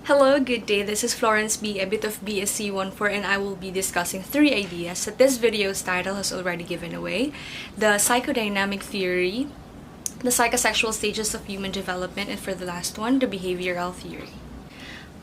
Hello, good day. This is Florence B, a bit of BSC14, and I will be discussing 3 ideas that this video's title has already given away: the psychodynamic theory, the psychosexual stages of human development, and for the last one, the behavioral theory.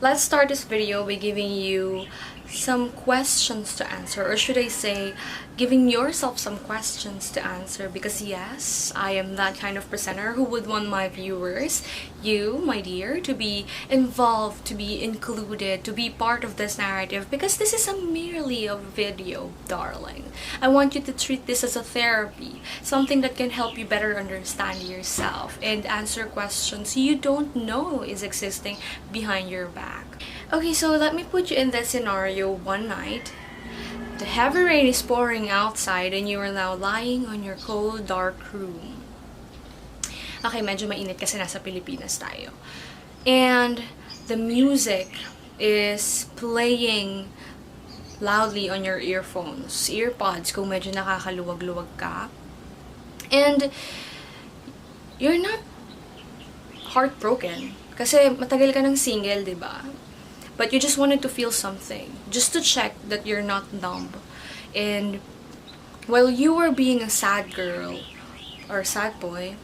Let's start this video by giving you some questions to answer, or should I say, giving yourself some questions to answer, because yes, I am that kind of presenter who would want my viewers, you, my dear, to be involved, to be included, to be part of this narrative, because this is merely a video, darling. I want you to treat this as a therapy, something that can help you better understand yourself and answer questions you don't know is existing behind your back. Okay, so let me put you in this scenario. One night, the heavy rain is pouring outside and you are now lying on your cold, dark room. Okay, medyo mainit kasi nasa Pilipinas tayo. And the music is playing loudly on your earpods kung medyo nakakaluwag-luwag ka. And you're not heartbroken kasi matagal ka ng single, diba? But you just wanted to feel something, just to check that you're not numb. And while you were being a sad girl or sad boy,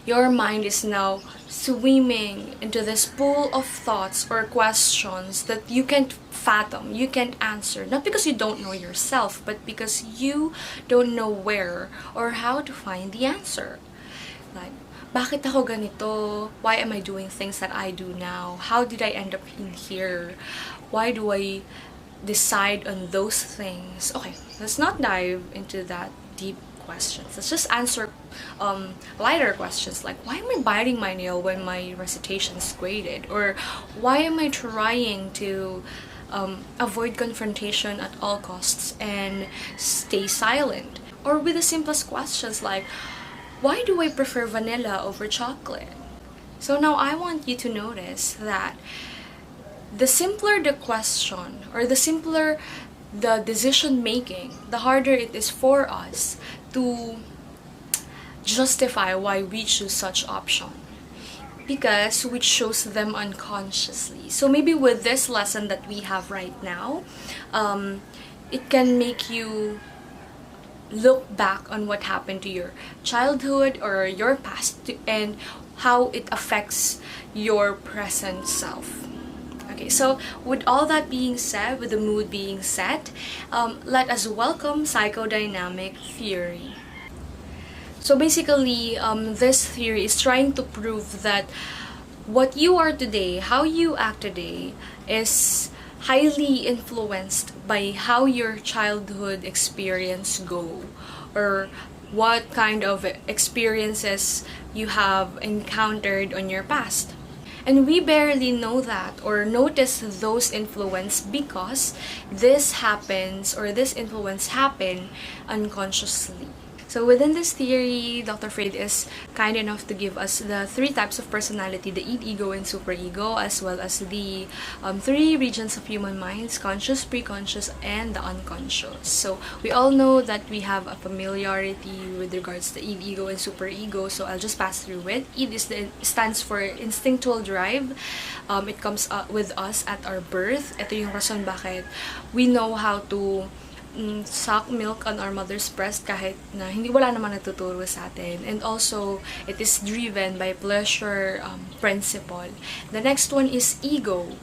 your mind is now swimming into this pool of thoughts or questions that you can't fathom, you can't answer. Not because you don't know yourself, but because you don't know where or how to find the answer. Like, bakit ako ganito? Why am I doing things that I do now? How did I end up in here? Why do I decide on those things? Okay, let's not dive into that deep questions. Let's just answer lighter questions like, why am I biting my nail when my recitation is graded? Or why am I trying to avoid confrontation at all costs and stay silent? Or with the simplest questions like, why do I prefer vanilla over chocolate? So now I want you to notice that the simpler the question or the simpler the decision making, the harder it is for us to justify why we choose such option, because we chose them unconsciously. So maybe with this lesson that we have right now, it can make you look back on what happened to your childhood or your past and how it affects your present self. Okay, so with all that being said, with the mood being set, let us welcome psychodynamic theory. So basically, this theory is trying to prove that what you are today, how you act today, is highly influenced by how your childhood experience go, or what kind of experiences you have encountered on your past. And we barely know that or notice those influence because this happens, or this influence happen unconsciously. So within this theory, Dr. Freud is kind enough to give us the 3 types of personality, the id, ego, and superego, as well as the 3 regions of human minds: conscious, preconscious, and the unconscious. So we all know that we have a familiarity with regards to id, ego, and superego, so I'll just pass through it. Id stands for instinctual drive. It comes with us at our birth. Ito yung rason bakit we know how to suck milk on our mother's breast kahit na wala naman nagtuturo sa atin. And also, it is driven by pleasure principle. The next one is ego.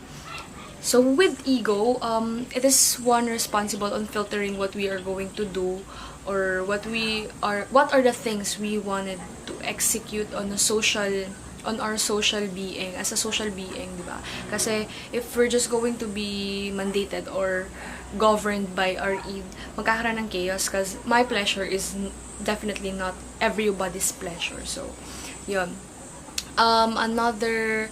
So with ego, it is one responsible on filtering what we are going to do, or what are the things we wanted to execute on our social being, as a social being, di ba? Kasi if we're just going to be mandated or governed by our id, magkakaroon ng chaos, because my pleasure is definitely not everybody's pleasure. So, yun. Another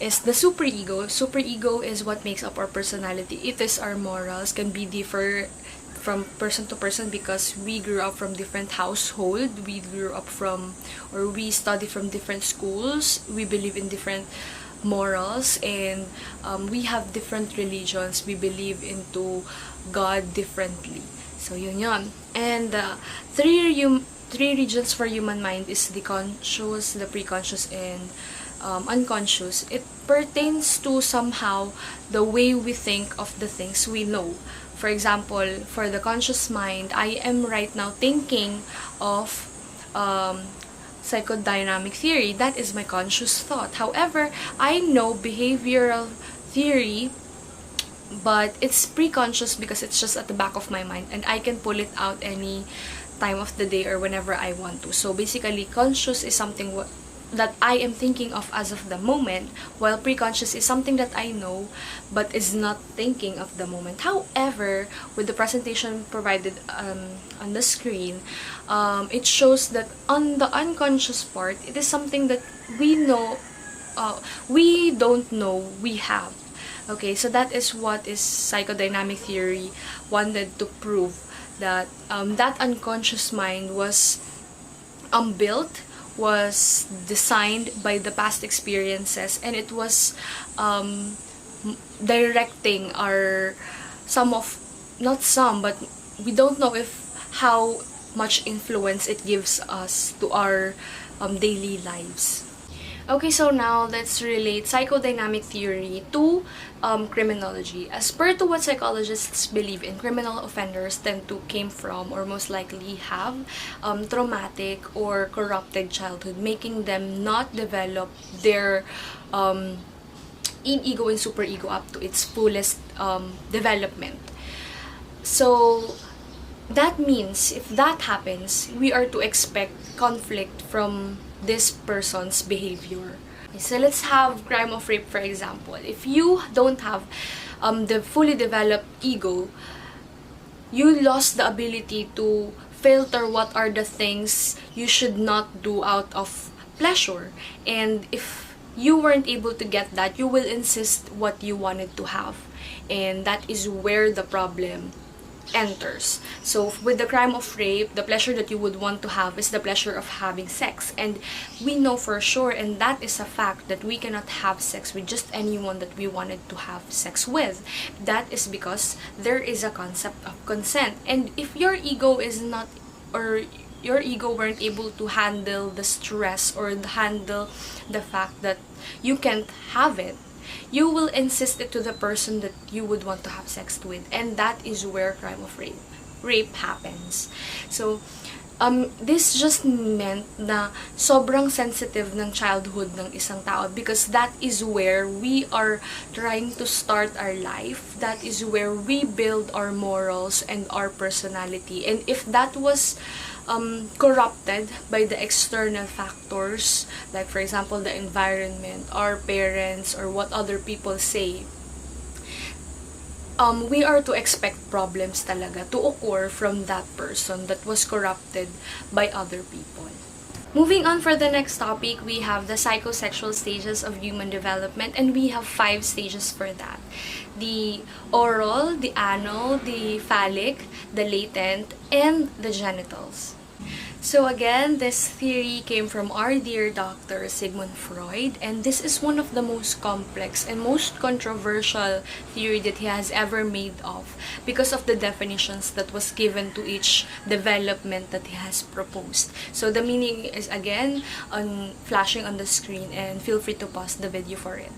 is the superego. Superego is what makes up our personality. It is our morals, can be differ from person to person because we grew up from different household, we grew up from, or we study from different schools, we believe in different morals, and we have different religions, we believe into God differently. So yun. And 3 regions for human mind is the conscious, the preconscious, and unconscious, it pertains to somehow the way we think of the things we know. For example, for the conscious mind, I am right now thinking of psychodynamic theory. That is my conscious thought. However, I know behavioral theory, but it's pre-conscious because it's just at the back of my mind and I can pull it out any time of the day or whenever I want to. So basically, conscious is something that I am thinking of as of the moment, while pre-conscious is something that I know but is not thinking of the moment. However, with the presentation provided on the screen, it shows that on the unconscious part, it is something that we know, we don't know we have. Okay, so that is what is psychodynamic theory wanted to prove, that that unconscious mind was built, was designed by the past experiences, and it was directing our not some, but we don't know if how much influence it gives us to our daily lives. Okay, so now let's relate psychodynamic theory to criminology. As per to what psychologists believe in, criminal offenders tend to came from or most likely have traumatic or corrupted childhood, making them not develop their ego and superego up to its fullest development. So that means if that happens, we are to expect conflict from this person's behavior. So let's have crime of rape, for example. If you don't have the fully developed ego, you lost the ability to filter what are the things you should not do out of pleasure. And if you weren't able to get that, you will insist what you wanted to have. And that is where the problem enters. So with the crime of rape, the pleasure that you would want to have is the pleasure of having sex, and we know for sure, and that is a fact, that we cannot have sex with just anyone that we wanted to have sex with. That is because there is a concept of consent, and if your ego is not, or your ego weren't able to handle the stress or handle the fact that you can't have it, you will insist it to the person that you would want to have sex with, and that is where crime of rape happens. So this just meant na sobrang sensitive ng childhood ng isang tao, because that is where we are trying to start our life. That is where we build our morals and our personality. And if that was corrupted by the external factors, like for example the environment, our parents, or what other people say, we are to expect problems talaga to occur from that person that was corrupted by other people. Moving on for the next topic, we have the psychosexual stages of human development, and we have 5 stages for that. The oral, the anal, the phallic, the latent, and the genitals. So again, this theory came from our dear Dr. Sigmund Freud, and this is one of the most complex and most controversial theory that he has ever made of, because of the definitions that was given to each development that he has proposed. So the meaning is again flashing on the screen, and feel free to pause the video for it.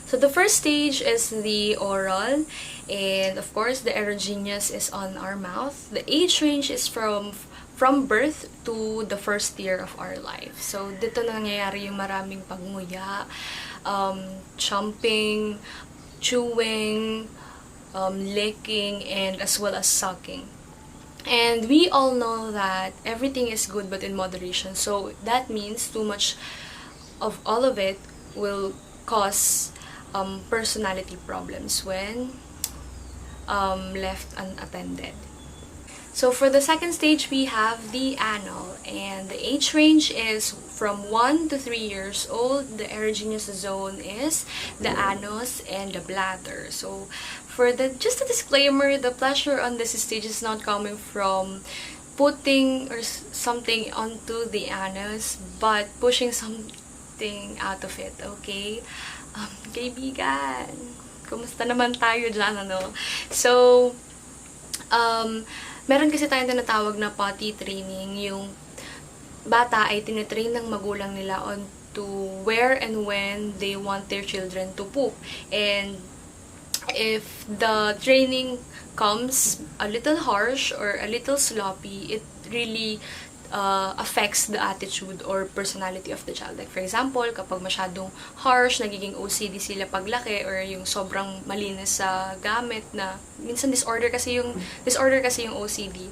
So the first stage is the oral, and of course the erogenous is on our mouth. The age range is from birth to the first year of our life. So dito nangyayari yung maraming pagnguya, chomping, chewing, licking, and as well as sucking. And we all know that everything is good but in moderation. So that means too much of all of it will cause personality problems when left unattended. So for the second stage, we have the anal, and the age range is from 1 to 3 years old. The erogenous zone is the anus and the bladder. So for just a disclaimer, the pleasure on this stage is not coming from putting or something onto the anus, but pushing something out of it, okay? Kaibigan, kumusta naman tayo dyan, ano? So, meron kasi tayong tinatawag na potty training. Yung bata ay tinitrain ng magulang nila on to where and when they want their children to poop. And if the training comes a little harsh or a little sloppy, it really affects the attitude or personality of the child. Like, for example, kapag masyadong harsh, nagiging OCD sila paglaki, or yung sobrang malinis sa gamit na, minsan disorder kasi yung OCD.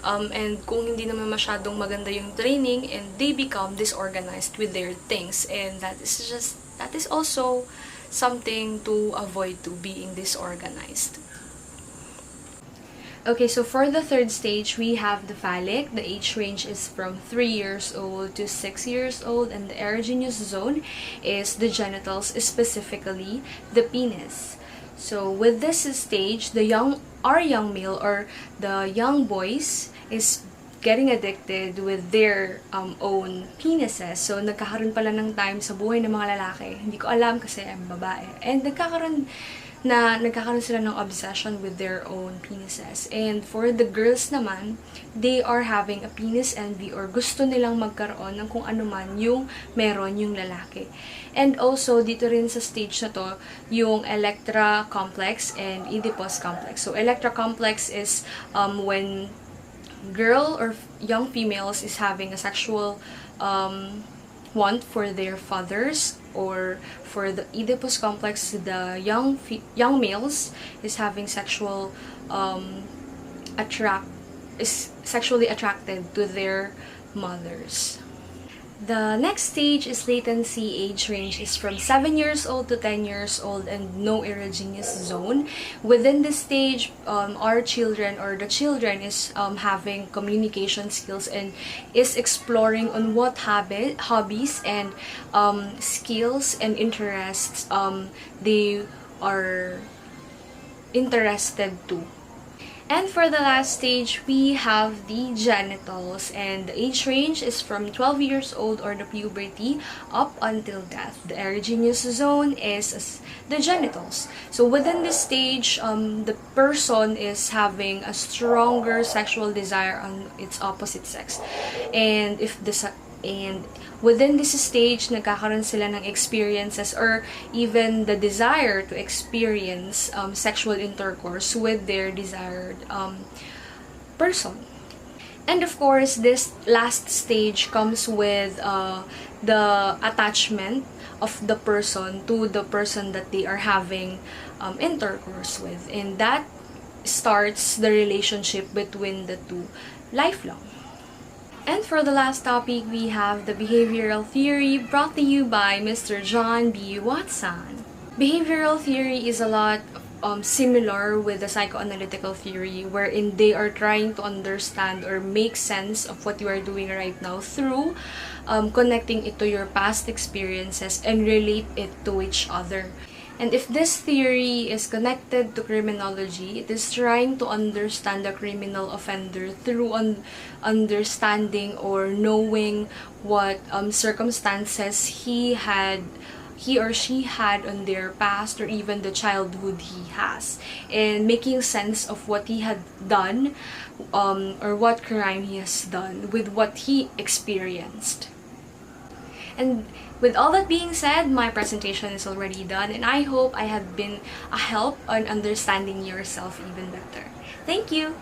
And kung hindi naman masyadong maganda yung training, and they become disorganized with their things. And that is also something to avoid, to being disorganized. Okay, so for the third stage, we have the phallic. The age range is from 3 years old to 6 years old, and the erogenous zone is the genitals, specifically the penis. So with this stage, our young male or the young boys is getting addicted with their own penises. So nagkakaroon pala ng time sa buhay ng mga lalaki. Hindi ko alam kasi I'm babae. And nagkakaroon sila ng obsession with their own penises. And for the girls naman, they are having a penis envy, or gusto nilang magkaroon ng kung ano man yung meron yung lalaki. And also, dito rin sa stage na to, yung Electra complex and Oedipus complex. So, Electra complex is when girl or young females is having a sexual want for their fathers, or for the Oedipus complex, the young males is having sexually attracted to their mothers. The next stage is latency. Age range is from 7 years old to 10 years old, and no erogenous zone. Within this stage, our children or the children is having communication skills and is exploring on what hobbies and skills and interests they are interested to. And for the last stage, we have the genitals, and the age range is from 12 years old or the puberty up until death. The erogenous zone is the genitals. So within this stage, the person is having a stronger sexual desire on its opposite sex. And within this stage, nagkakaroon sila ng experiences or even the desire to experience sexual intercourse with their desired person. And of course, this last stage comes with the attachment of the person to the person that they are having intercourse with. And that starts the relationship between the two lifelong. And for the last topic, we have the behavioral theory, brought to you by Mr. John B. Watson. Behavioral theory is a lot similar with the psychoanalytical theory, wherein they are trying to understand or make sense of what you are doing right now through connecting it to your past experiences and relate it to each other. And if this theory is connected to criminology, it is trying to understand the criminal offender through understanding or knowing what circumstances he or she had on their past, or even the childhood he has, and making sense of what he had done or what crime he has done with what he experienced. And with all that being said, my presentation is already done, and I hope I have been a help on understanding yourself even better. Thank you!